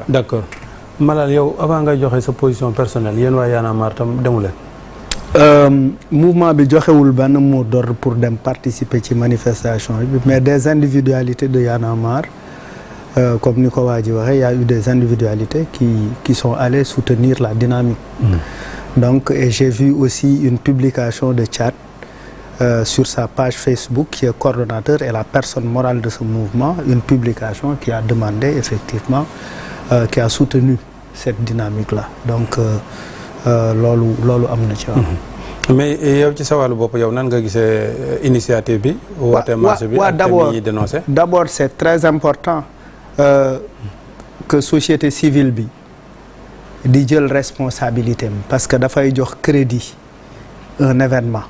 d'accord Malal yow avant nga joxe sa position personnelle yéen waa Y'en a marre tam demu leen. mouvement bi joxewul benn mot d'ordre pour dem participer ci manifestation bi mais des individualités de Y'en a marre comme ni ko waa ji waxee y a eu des individualités qui sont allées soutenir la dynamique. Donc et j'ai vu aussi une publication de Tchad sur sa page Facebook qui est coordonnateur et la personne morale de ce mouvement, une publication qui a demandé effectivement qui a soutenu cette dynamique-là. Donc loolu am na ci waaw. Mais yow ci sa wàllu bopp yow nan nga gisee initiative bi. woote marche bi ak thème yi ñuy dénoncé. D'abord c'est très important que société civile bi di jël responsabilité parce que dafay jox crédit un événement.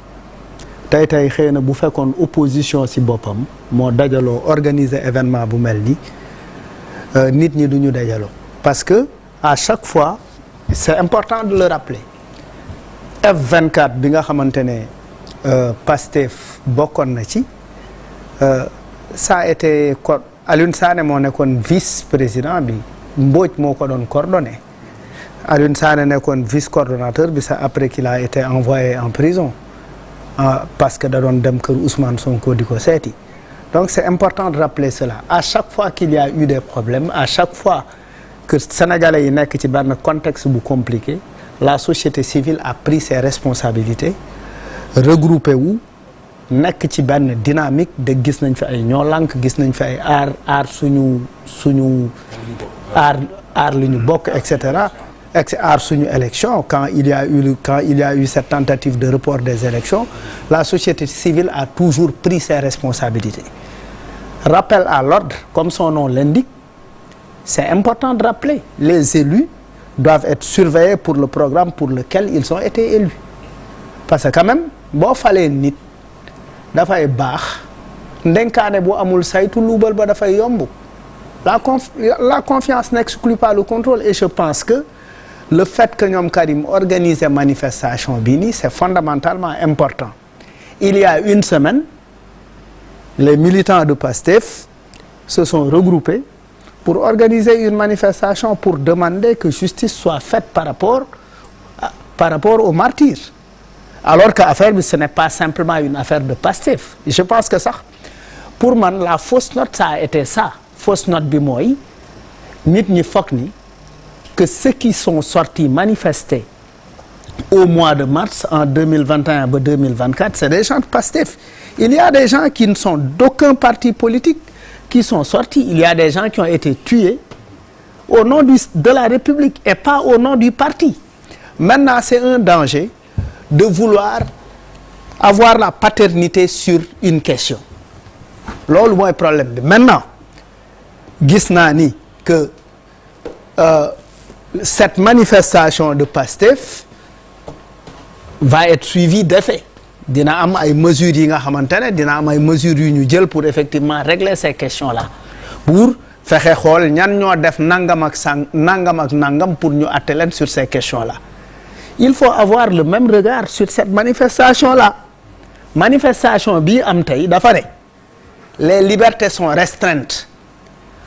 tey xëy na bu fekkoon opposition ci boppam moo dajaloo organiser événement bu mel ni nit ñi duñu dajaloo parce que à chaque fois c'est important de le rappeler F24 bi nga xamante ne Pastef bokkoon na ci ça a été Alioune Sané moo nekkoon vice-président bi Mbodj moo ko doon coordonné Alioune Sané nekkoon vice-coordonnateur bi ça après qu'il a été envoyé en prison parce que da doon dem kër Ousmane Sonko di ko seeti donc c'est important de rappeler cela à chaque fois qu'il y a eu des problèmes à chaque fois que sénégalais yi nekk ci benn contexte bu compliqué la société civile a pris ses responsabilités regroupé wu nekk ci benn dynamique de gis nañ fi ay ñoo lànk gis nañ fi ay aar suñu aar li ñu bokk et cetera aar suñu élection quand il y a eu cette tentative de report des élections la société civile a toujours pris ses responsabilités. Rappel à l'ordre comme son nom l'indique c'est important de rappeler les élus doivent être surveillés pour le programme pour lequel ils ont été élus parce que quand même boo falee nit dafay baax ndenkaane bu amul saytu luubal ba dafay yomb la confiance n'exclut pas le contrôle et je pense que le fait que ñoom Karim organiser manifestation bii nii c'est fondamentalement important il y a une semaine les militants de Pastef se sont regroupés pour organiser une manifestation pour demander que justice soit faite par rapport aux martyrs alors que affaire bi ce n'est pas simplement une affaire de Pastef je pense que sax pour man la fausse note ça a été ça fausse note bi mooy nit ñi foog ni que ceux qui sont sortis manifester au mois de mars en 2021 ba 2024 c'est des gens de Pastef il y a des gens qui ne sont d'aucun parti politique qui sont sortis il y a des gens qui ont été tués au nom de la République et pas au nom du parti maintenant c'est un danger de vouloir avoir la paternité sur une question loolu mooy problème bi maintenant gis naa ni que cette manifestation de Pastef va être suivie d'effet dina am ay mesures yi nga xamante ne dina am ay mesures yu ñu jël pour effectivement régler ces questions-là pour fexe xool ñan ñoo def nangam ak nangam pour ñu atte leen sur ces questions-là il faut avoir le même regard sur cette manifestation-là manifestation bii am tey dafa ne les libertés sont restreintes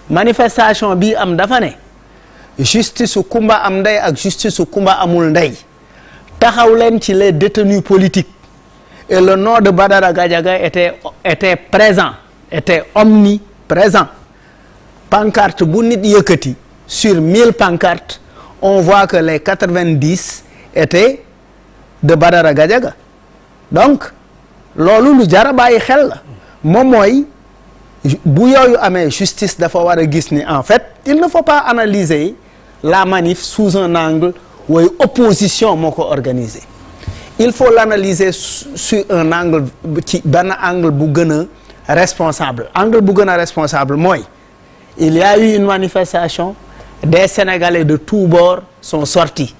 manifestation bii am dafa ne justice su kumba am ndey ak justice su kumba amul ndey taxaw leen ci les détenus politiques et le nom de Badara Gadiaga était présent était omniprésent pancarte bu nit yëkkati sur 1000 pancartes on voit que les 90 étaient de Badara Gadiaga donc loolu lu jar a bàyyi xel la moom mooy bu yooyu amee justice dafa war a gis ni en fait il ne faut pas analyser la manif sous un angle wooy opposition moo ko organiser il faut l'analyser sur un angle ci benn angle bu gën a responsable angle bu gën a responsable mooy il y a eu une manifestation des Sénégalais de tous bords sont sortis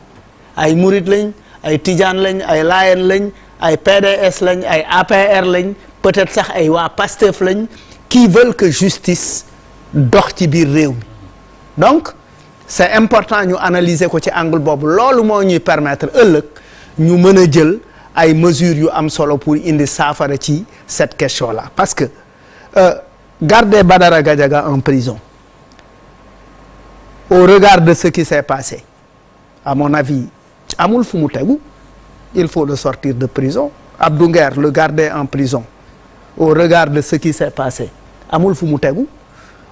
ay Mouride lañ ay Tidiane lañ ay Layen lañ ay PDS lañ ay APR lañ peut-être sax ay waa Pastef lañ qui veulent que justice dox ci biir réew mi donc c'est important ñu analyser ko ci angle boobu loolu moo ñuy permettre ëllëg ñu mën a jël ay mesures yu am solo pour indi saafara ci cette question-là parce que garder Badara Gadiaga en prison au regard de ce qui s'est passé à mon avis amul fu mu tegu il faut le sortir de prison Abdou Nguer le garder en prison au regard de ce qui s'est passé amul fu mu tegu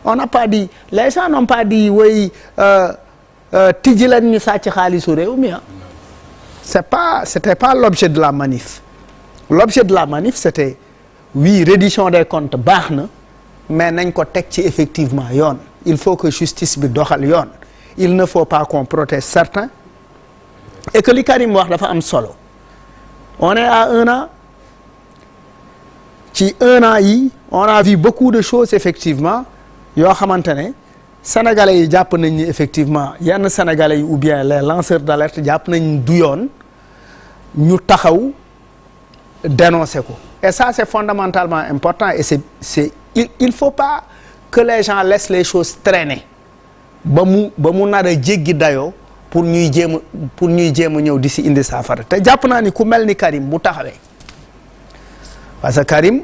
on n'a pas dit les gens n'ont pas dit oui tijji leen ñu sàcc xaalisu réew mi c'était pas l'objet de la manif l'objet de la manif c'était oui reddition des comptes baax na mais nañ ko teg ci effectivement yoon il faut que justice bi doxal yoon il ne faut pas qu'on protège certains et que li Karim wax dafa am solo on est à 1 an ci 1 an yi on a vu beaucoup de choses effectivement yoo xamante ne sénégalais yi jàpp nañ ni effectivement yenn sénégalais yi ou bien les lanceurs d'alerte jàpp nañ du yoon ñu taxaw dénoncer ko et ça c'est fondamentalement important et il faut pas que les gens laissent les choses traîner ba mu nar a jéggi dayoo pour ñuy jéem a ñëw di si indi saafara te jàpp naa ni ku mel ni Karim bu taxawee parce que Karim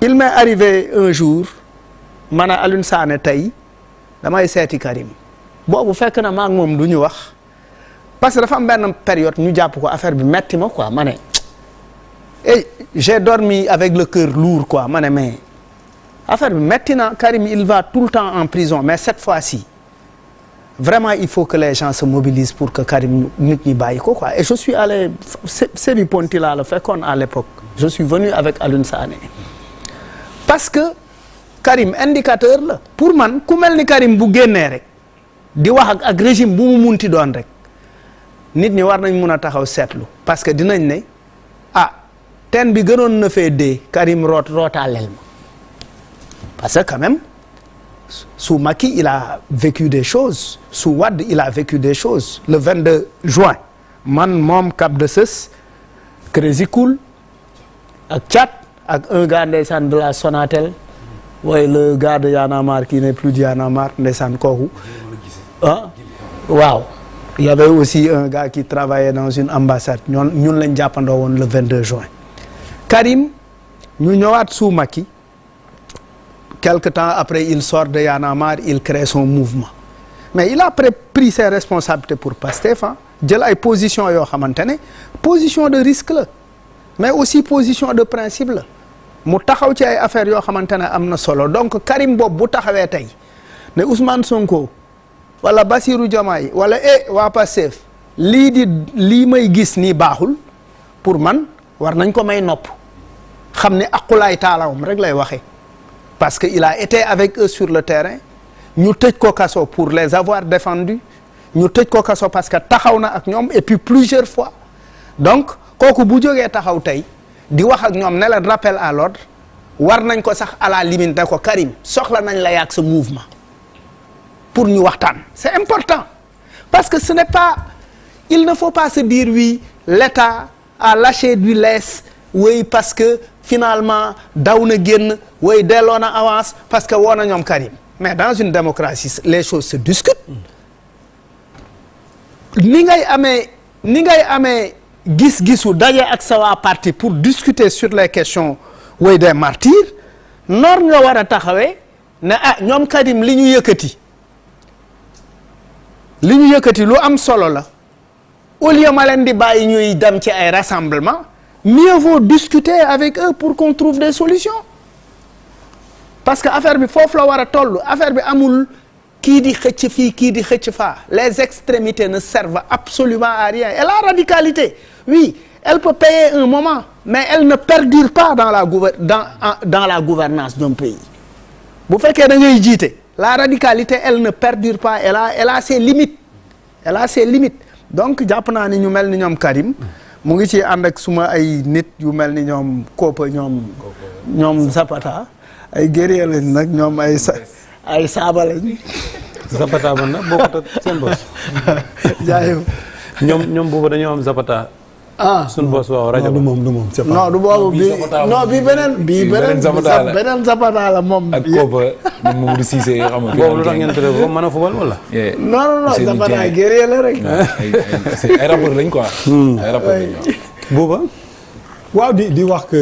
il m'est arrivé un jour man a Alioune Sané tey damay seeti Karim boobu fekk na maa ngi moom du ñu wax parce que dafa am benn période ñu jàpp ko affaire bi metti ma quoi ma ne et j'ai dormi avec le cœur lourd quoi ma ne mais affaire bi metti na Karim il va tout le temps en prison mais cette fois-ci vraiment il faut que les gens se mobilisent pour que Karim nit ñi bàyyi ko quoi et je suis allé Sébi Ponti laa la fekkoon à l'époque je suis venu avec Alioune Sané parce que Karim indicateur la pour man ku mel ni Karim bu génnee rek di wax ak régime bu mu munti doon rek nit ñi war nañ mun a taxaw seetlu parce que dinañ ne teen bi gënoon na fee dee Karim rootaaleel ma parce que quand même sous Macky il a vécu des choses sous Wade il a vécu des choses le 22 juin man moom Cap de Sës Crazy Cool ak Thiat ak un gars ndeysaan de la Sonatel waaye le gars de Y'en a marre qui n'est plus de Y'en a marre ndeysaan kooku waaw il y avait aussi un gars qui travaillait dans une ambassade ñun lañ jàppandoo woon le 22 juin Karim ñu ñëwaat sous Macky quelque temps après il sort de Y'en a marre il crée son mouvement mais il a pris ses responsabilités pour Pastef jël ay position yoo xamante ne position de risque la mais aussi position de principe la mu taxaw ci ay affaires yoo xamante ne am na solo donc Karim boobu bu taxawee tey ne Ousmane Sonko wala Bassirou Diomaye wala waa Pastef lii may gis nii baaxul pour man war nañ ko may nopp xam ne aqulaay taalawam rek lay waxee parce que il a été avec eux sur le terrain ñu tëj ko kaso pour les avoir défendus ñu tëj ko kaso parce que taxaw na ak ñoom et puis plusieurs fois donc kooku bu jógee taxaw tey di wax ak ñoom ne leen rappel à l'ordre war nañ ko sax à la limite ne ko Karim soxla nañ la yàgg sa mouvement pour ñu waxtaan c'est important parce que ce n'est pas il ne faut pas se dire oui l'État a lâché du lest oui parce que finalement daw na génn oui delloo na avance parce que woo na ñoom Karim mais dans une démocratie les choses se discutent ni ngay amee gis-gisu daje ak sa waa parti pour discuter sur les questions oui des martyrs noor nga war a taxawee ne ñoom Karim li ñu yëkkati lu am solo la au lieu ma leen di bàyyi ñuy dem ci ay rassemblement mieux vaut discuter avec eux pour qu'on trouve des solutions parce que affaire bi foofu la war a toll affaire bi amul kii di xëcc fii kii di xëcc faa les extrémités ne servent absolument à rien et la radicalité oui elle peut payer un moment mais elle ne perdure pas dans la gouvernance d'un pays bu fekkee da ngay jiite la radicalité elle ne perdure pas elle a ses limites donc jàpp naa ni ñu mel ni ñoom Karim mu ngi ci ànd ak suma ay nit yu mel ni ñoom Kopa ñoom Zapata ay guerrier lañ nag ñoom ay saaba lañ Zapata man na bokkut ak seen boss jaayef ñoom boobu dañoo am Zapata suñu boss waaw rajo du moom non du boobu bi beneen Zapata la moom ak Kopa Mamadou Cissé xam nga boobu lu tax ngeen tere ko mën a fubal wala non Zapata guerrier la rek ay rapport lañ quoi ay rapport lañ booba waaw di wax que